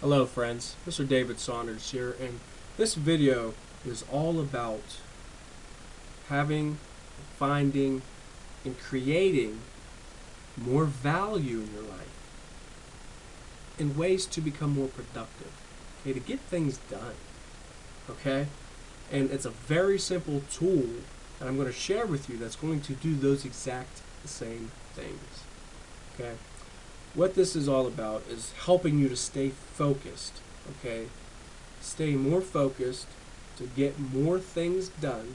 Hello friends, Mr. David Saunders here, and this video is all about having, finding, and creating more value in your life in ways to become more productive, okay, to get things done, okay? And it's a very simple tool that I'm going to share with you that's going to do those exact same things, okay? What this is all about is helping you to stay focused, okay? Stay more focused, to get more things done,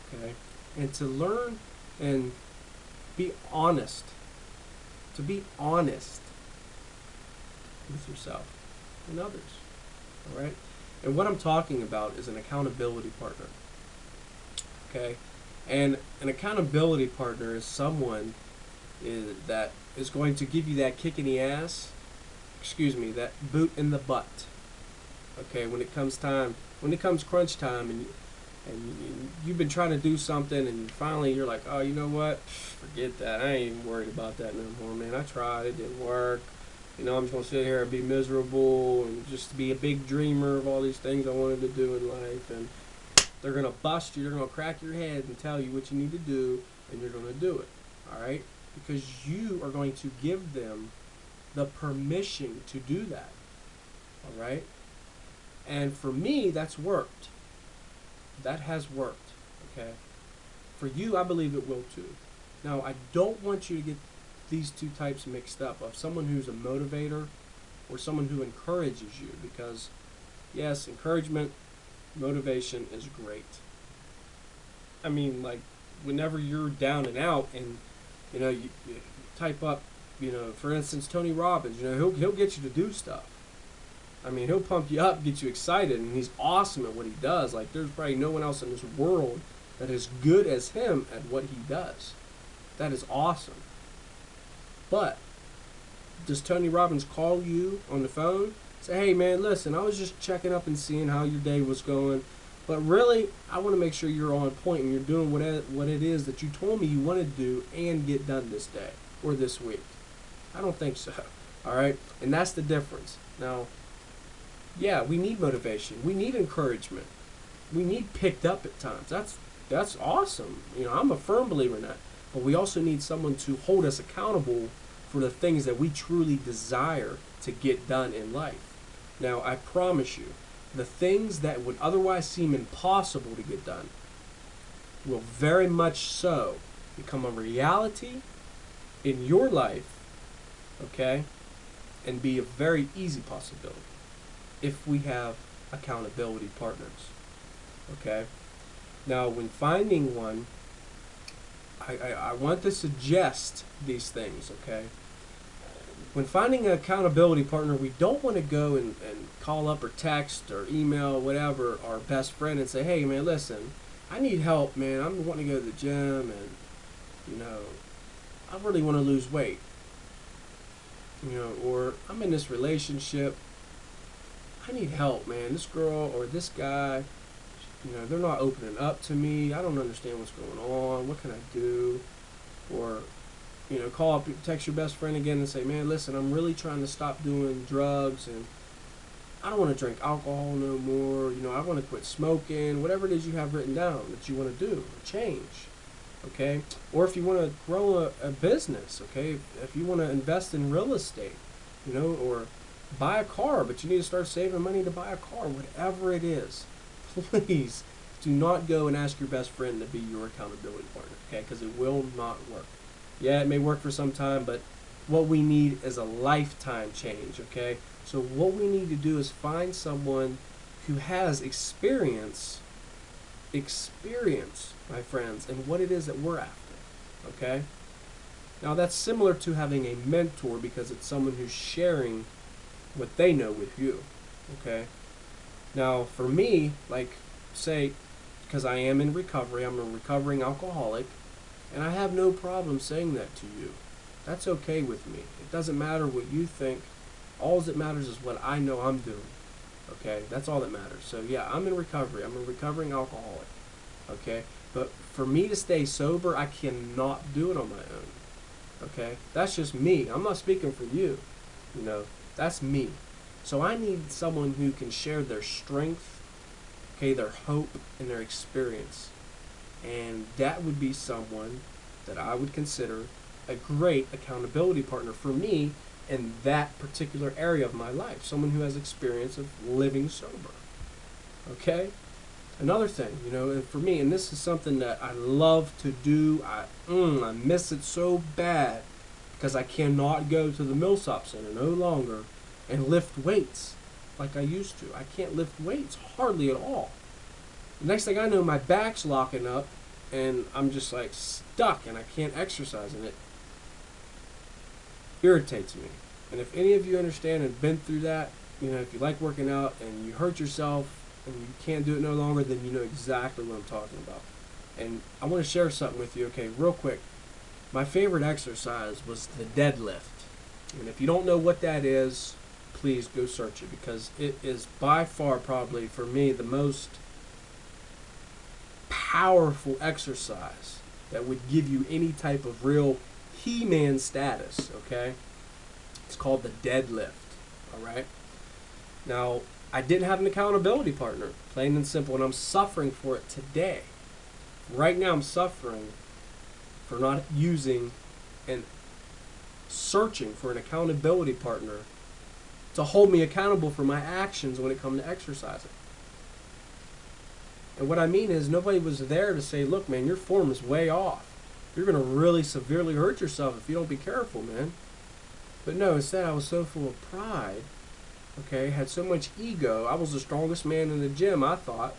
okay? And to learn and be honest, to be honest with yourself and others, all right? And what I'm talking about is an accountability partner, okay? And an accountability partner is someone that is going to give you that kick in the ass, that boot in the butt. Okay, when it comes crunch time, and you've been trying to do something, and finally you're like, oh, you know what? Forget that. I ain't even worried about that no more, man. I tried, it didn't work. I'm just gonna sit here and be miserable and just be a big dreamer of all these things I wanted to do in life, and they're gonna bust you. They're gonna crack your head and tell you what you need to do, and you're gonna do it. All right. Because you are going to give them the permission to do that. All right? And for me, that's worked. That has worked. Okay? For you, I believe it will too. Now, I don't want you to get these two types mixed up, of someone who's a motivator or someone who encourages you, because yes, encouragement, motivation is great. I mean, like, whenever you're down and out, and you type up, for instance, Tony Robbins, he'll get you to do stuff. I mean, he'll pump you up, get you excited, and he's awesome at what he does. Like, there's probably no one else in this world that is good as him at what he does. That is awesome. But does Tony Robbins call you on the phone? Say, hey man, listen, I was just checking up and seeing how your day was going. But really, I want to make sure you're on point and you're doing what it is that you told me you wanted to do and get done this day or this week. I don't think so. All right? And that's the difference. Now, yeah, we need motivation. We need encouragement. We need picked up at times. That's awesome. I'm a firm believer in that. But we also need someone to hold us accountable for the things that we truly desire to get done in life. Now, I promise you, the things that would otherwise seem impossible to get done will very much so become a reality in your life, okay, and be a very easy possibility if we have accountability partners, okay? Now, when finding one, I want to suggest these things, okay? When finding an accountability partner, we don't want to go and call up or text or email, whatever, our best friend and say, hey, man, listen, I need help, man. I'm wanting to go to the gym, and, I really want to lose weight. Or I'm in this relationship. I need help, man. This girl or this guy, they're not opening up to me. I don't understand what's going on. What can I do? Or call up, text your best friend again and say, man, listen, I'm really trying to stop doing drugs, and I don't want to drink alcohol no more. I want to quit smoking. Whatever it is you have written down that you want to do, change, okay? Or if you want to grow a business, okay? If you want to invest in real estate, or buy a car, but you need to start saving money to buy a car, whatever it is, please do not go and ask your best friend to be your accountability partner, okay? Because it will not work. Yeah, it may work for some time, but what we need is a lifetime change, okay? So what we need to do is find someone who has experience, my friends, in what it is that we're after, okay? Now that's similar to having a mentor, because it's someone who's sharing what they know with you, okay? Now for me, like, say, because I am in recovery, I'm a recovering alcoholic, and I have no problem saying that to you. That's okay with me. It doesn't matter what you think. All that matters is what I know I'm doing. Okay? That's all that matters. So yeah, I'm in recovery. I'm a recovering alcoholic. Okay? But for me to stay sober, I cannot do it on my own. Okay? That's just me. I'm not speaking for you. That's me. So I need someone who can share their strength, okay, their hope, and their experience. And that would be someone that I would consider a great accountability partner for me in that particular area of my life. Someone who has experience of living sober. Okay? Another thing, and for me, and this is something that I love to do, I miss it so bad because I cannot go to the Millsop Center no longer and lift weights like I used to. I can't lift weights hardly at all. The next thing I know, my back's locking up and I'm just like stuck and I can't exercise, and it irritates me. And if any of you understand and been through that, if you like working out and you hurt yourself and you can't do it no longer, then you know exactly what I'm talking about. And I want to share something with you, okay, real quick. My favorite exercise was the deadlift. And if you don't know what that is, please go search it, because it is by far probably for me the most powerful exercise that would give you any type of real He-Man status, okay? It's called the deadlift, all right? Now, I didn't have an accountability partner, plain and simple, and I'm suffering for it today. Right now I'm suffering for not using and searching for an accountability partner to hold me accountable for my actions when it comes to exercising. And what I mean is, nobody was there to say, look, man, your form is way off. You're going to really severely hurt yourself if you don't be careful, man. But no, instead I was so full of pride, okay, had so much ego. I was the strongest man in the gym, I thought.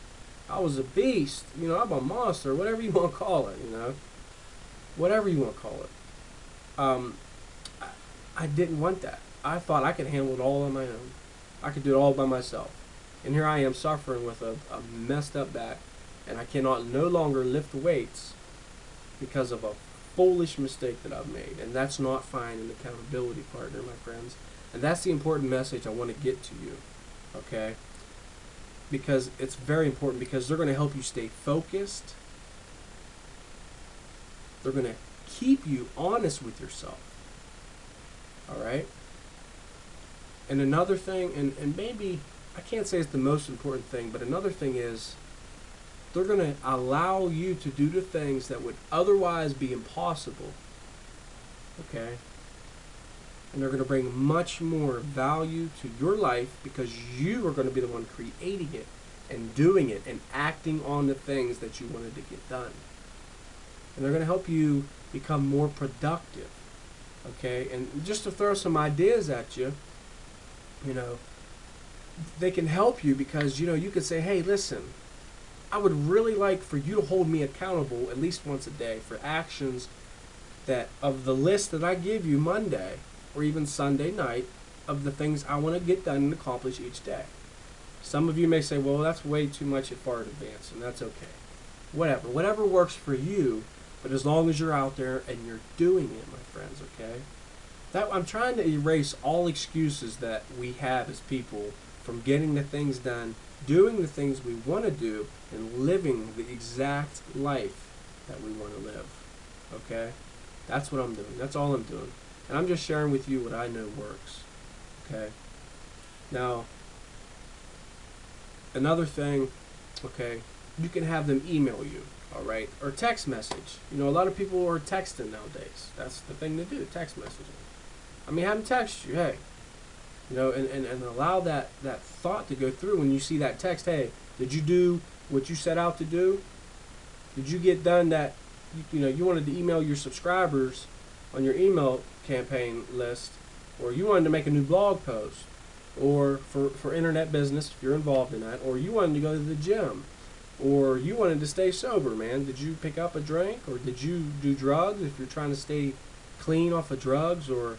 I was a beast, I'm a monster, whatever you want to call it, whatever you want to call it. I didn't want that. I thought I could handle it all on my own. I could do it all by myself. And here I am suffering with a messed up back, and I cannot no longer lift weights because of a foolish mistake that I've made. And that's not finding an accountability partner, my friends. And that's the important message I want to get to you, okay? Because it's very important, because they're going to help you stay focused. They're going to keep you honest with yourself, all right? And another thing, and maybe, I can't say it's the most important thing, but another thing is they're going to allow you to do the things that would otherwise be impossible, okay? And they're going to bring much more value to your life, because you are going to be the one creating it and doing it and acting on the things that you wanted to get done. And they're going to help you become more productive, okay? And just to throw some ideas at you, they can help you, because, you could say, hey, listen, I would really like for you to hold me accountable at least once a day for actions that, of the list that I give you Monday or even Sunday night, of the things I want to get done and accomplish each day. Some of you may say, well, that's way too much far in advance, and that's okay. Whatever works for you, but as long as you're out there and you're doing it, my friends, okay? I'm trying to erase all excuses that we have as people from getting the things done, doing the things we want to do, and living the exact life that we want to live, okay? That's what I'm doing. That's all I'm doing. And I'm just sharing with you what I know works, okay? Now, another thing, okay, you can have them email you, all right, or text message. A lot of people are texting nowadays. That's the thing to do, text messaging. I mean, have them text you, hey, and allow that thought to go through when you see that text. Hey, did you do what you set out to do? Did you get done that, you wanted to email your subscribers on your email campaign list, or you wanted to make a new blog post, or for internet business if you're involved in that, or you wanted to go to the gym, or you wanted to stay sober, man. Did you pick up a drink, or did you do drugs if you're trying to stay clean off of drugs, or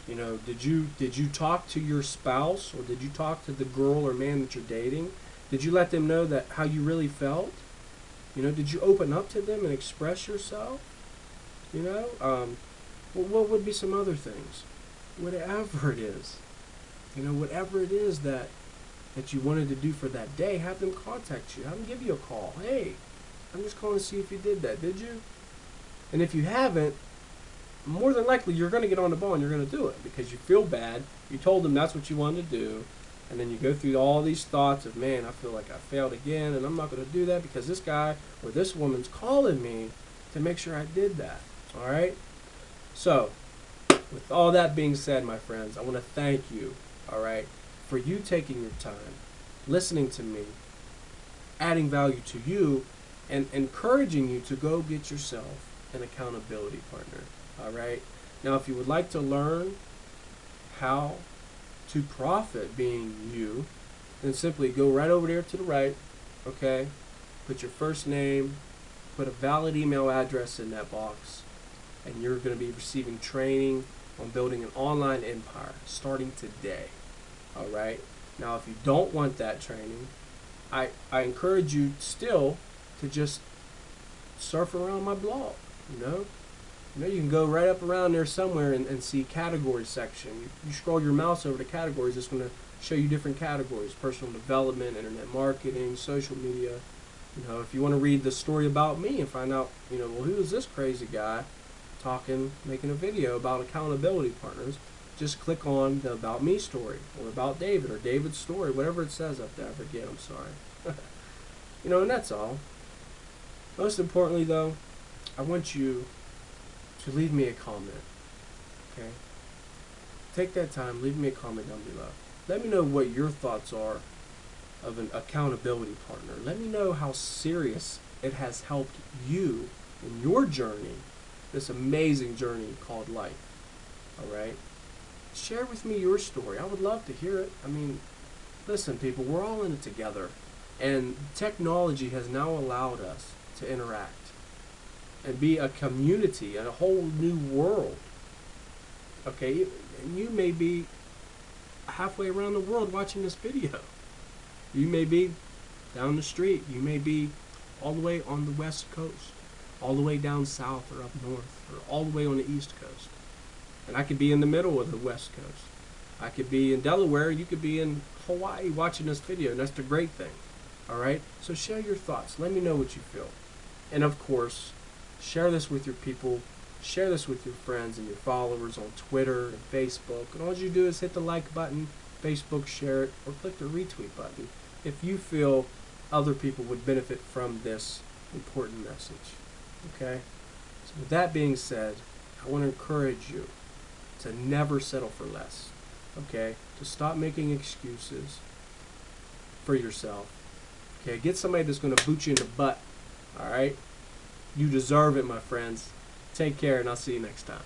did you talk to your spouse, or did you talk to the girl or man that you're dating? Did you let them know that how you really felt? Did you open up to them and express yourself? What would be some other things? Whatever it is, whatever it is that you wanted to do for that day, have them contact you. Have them give you a call. Hey, I'm just calling to see if you did that. Did you? And if you haven't, more than likely you're going to get on the ball and you're going to do it, because you feel bad. You told them that's what you wanted to do, And then you go through all these thoughts of, man, I feel like I failed again, and I'm not going to do that because this guy or this woman's calling me to make sure I did that. All right? So, with all that being said, my friends, I want to thank you, all right, for you taking your time, listening to me, adding value to you, and encouraging you to go get yourself an accountability partner, all right? Now, if you would like to learn how to profit being you, then simply go right over there to the right, okay? Put your first name, put a valid email address in that box, and you're going to be receiving training on building an online empire starting today, all right? Now, if you don't want that training, I encourage you still to just surf around my blog, you know? You can go right up around there somewhere and see category section. You scroll your mouse over to categories, it's going to show you different categories: personal development, internet marketing, social media. You know, if you want to read the story about me and find out, you know, well, who is this crazy guy talking, making a video about accountability partners, just click on the About Me story, or About David, or David's story, whatever it says up there. I forget, I'm sorry. You know, and that's all. Most importantly, though, I want you to leave me a comment, okay? Take that time, leave me a comment down below. Let me know what your thoughts are of an accountability partner. Let me know how serious it has helped you in your journey, this amazing journey called life, all right? Share with me your story. I would love to hear it. I mean, listen, people, we're all in it together, and technology has now allowed us to interact and be a community and a whole new world. Okay, and you may be halfway around the world watching this video. You may be down the street. You may be all the way on the West Coast, all the way down south or up north, or all the way on the East Coast. And I could be in the middle of the West Coast. I could be in Delaware. You could be in Hawaii watching this video, and that's the great thing. All right? So share your thoughts. Let me know what you feel. And of course, share this with your people. Share this with your friends and your followers on Twitter and Facebook. And all you do is hit the like button, Facebook share it, or click the retweet button if you feel other people would benefit from this important message. Okay? So with that being said, I want to encourage you to never settle for less. Okay? To stop making excuses for yourself. Okay? Get somebody that's going to boot you in the butt. All right? You deserve it, my friends. Take care, and I'll see you next time.